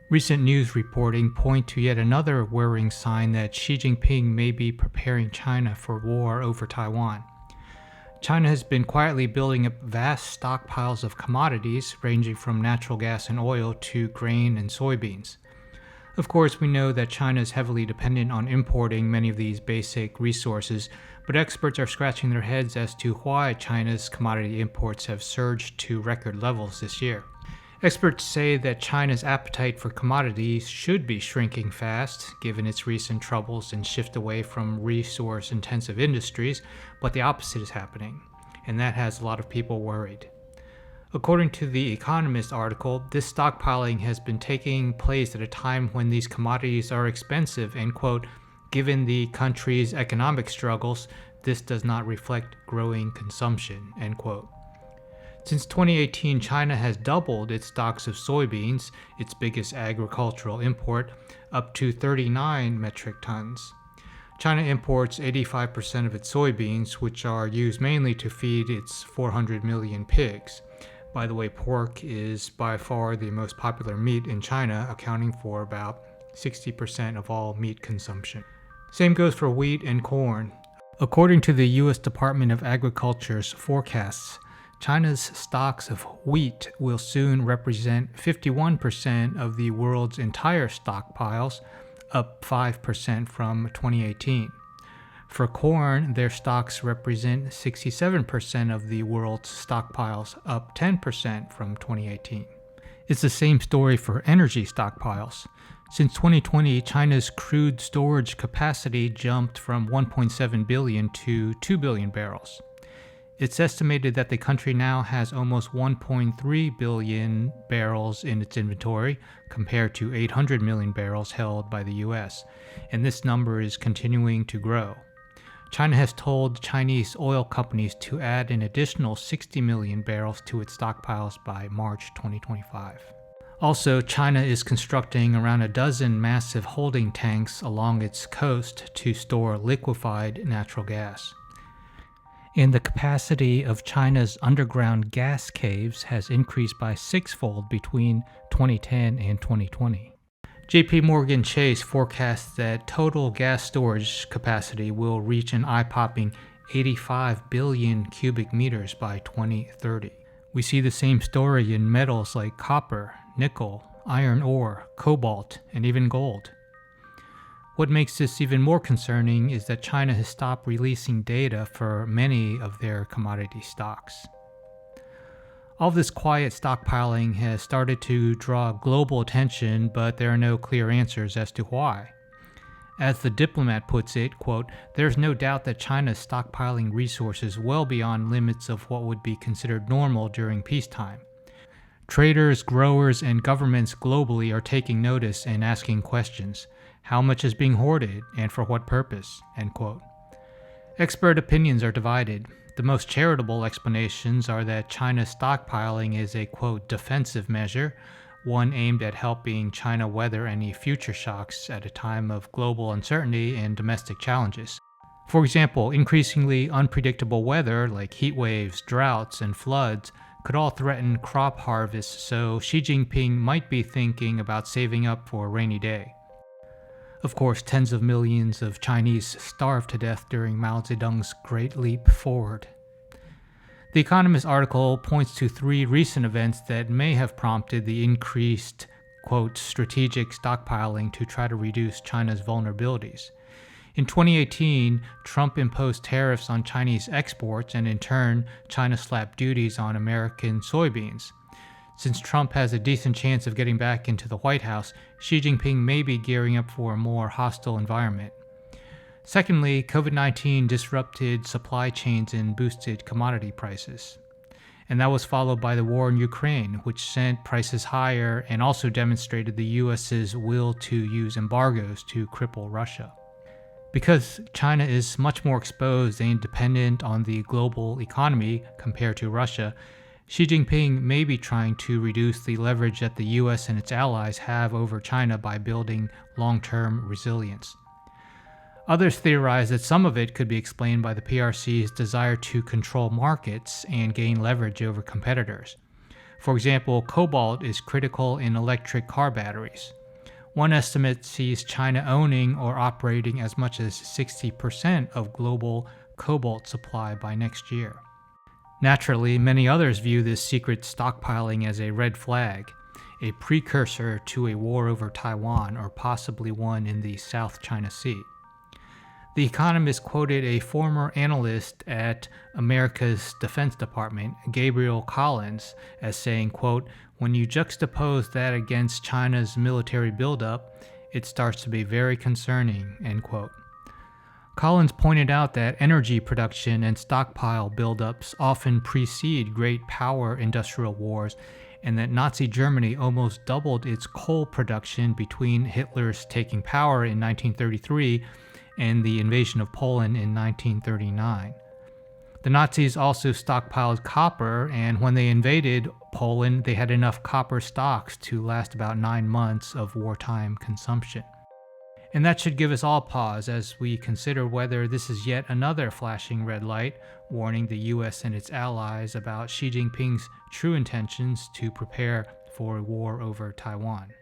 Recent news reporting point to yet another worrying sign that Xi Jinping may be preparing China for war over Taiwan. China has been quietly building up vast stockpiles of commodities ranging from natural gas and oil to grain and soybeans. Of course, we know that China is heavily dependent on importing many of these basic resources, but experts are scratching their heads as to why China's commodity imports have surged to record levels this year. Experts say that China's appetite for commodities should be shrinking fast, given its recent troubles and shift away from resource-intensive industries, but the opposite is happening, and that has a lot of people worried. According to the Economist article, this stockpiling has been taking place at a time when these commodities are expensive and, quote, given the country's economic struggles, this does not reflect growing consumption, end quote. Since 2018, China has doubled its stocks of soybeans, its biggest agricultural import, up to 39 metric tons. China imports 85% of its soybeans, which are used mainly to feed its 400 million pigs. By the way, pork is by far the most popular meat in China, accounting for about 60% of all meat consumption. Same goes for wheat and corn. According to the U.S. Department of Agriculture's forecasts, China's stocks of wheat will soon represent 51% of the world's entire stockpiles, up 5% from 2018. For corn, their stocks represent 67% of the world's stockpiles, up 10% from 2018. It's the same story for energy stockpiles. Since 2020, China's crude storage capacity jumped from 1.7 billion to 2 billion barrels. It's estimated that the country now has almost 1.3 billion barrels in its inventory, compared to 800 million barrels held by the US, and this number is continuing to grow. China has told Chinese oil companies to add an additional 60 million barrels to its stockpiles by March 2025. Also, China is constructing around a dozen massive holding tanks along its coast to store liquefied natural gas. And the capacity of China's underground gas caves has increased by sixfold between 2010 and 2020. JP Morgan Chase forecasts that total gas storage capacity will reach an eye-popping 85 billion cubic meters by 2030. We see the same story in metals like copper, nickel, iron ore, cobalt, and even gold. What makes this even more concerning is that China has stopped releasing data for many of their commodity stocks. All this quiet stockpiling has started to draw global attention, but there are no clear answers as to why. As the Diplomat puts it, quote, there's no doubt that China is stockpiling resources well beyond limits of what would be considered normal during peacetime. Traders, growers, and governments globally are taking notice and asking questions. How much is being hoarded, and for what purpose? End quote. Expert opinions are divided. The most charitable explanations are that China's stockpiling is a, quote, defensive measure, one aimed at helping China weather any future shocks at a time of global uncertainty and domestic challenges. For example, increasingly unpredictable weather like heat waves, droughts, and floods could all threaten crop harvests, so Xi Jinping might be thinking about saving up for a rainy day. Of course, tens of millions of Chinese starved to death during Mao Zedong's Great Leap Forward. The Economist article points to three recent events that may have prompted the increased, quote, strategic stockpiling to try to reduce China's vulnerabilities. In 2018, Trump imposed tariffs on Chinese exports, and in turn, China slapped duties on American soybeans. Since Trump has a decent chance of getting back into the White House, Xi Jinping may be gearing up for a more hostile environment. Secondly, COVID-19 disrupted supply chains and boosted commodity prices. And that was followed by the war in Ukraine, which sent prices higher and also demonstrated the US's will to use embargoes to cripple Russia. Because China is much more exposed and dependent on the global economy compared to Russia, Xi Jinping may be trying to reduce the leverage that the US and its allies have over China by building long-term resilience. Others theorize that some of it could be explained by the PRC's desire to control markets and gain leverage over competitors. For example, cobalt is critical in electric car batteries. One estimate sees China owning or operating as much as 60% of global cobalt supply by next year. Naturally, many others view this secret stockpiling as a red flag, a precursor to a war over Taiwan or possibly one in the South China Sea. The Economist quoted a former analyst at America's Defense Department, Gabriel Collins, as saying, quote, "When you juxtapose that against China's military buildup, it starts to be very concerning," end quote. Collins pointed out that energy production and stockpile buildups often precede great power industrial wars, and that Nazi Germany almost doubled its coal production between Hitler's taking power in 1933 and the invasion of Poland in 1939. The Nazis also stockpiled copper, and when they invaded Poland, they had enough copper stocks to last about 9 months of wartime consumption. And that should give us all pause as we consider whether this is yet another flashing red light warning the US and its allies about Xi Jinping's true intentions to prepare for a war over Taiwan.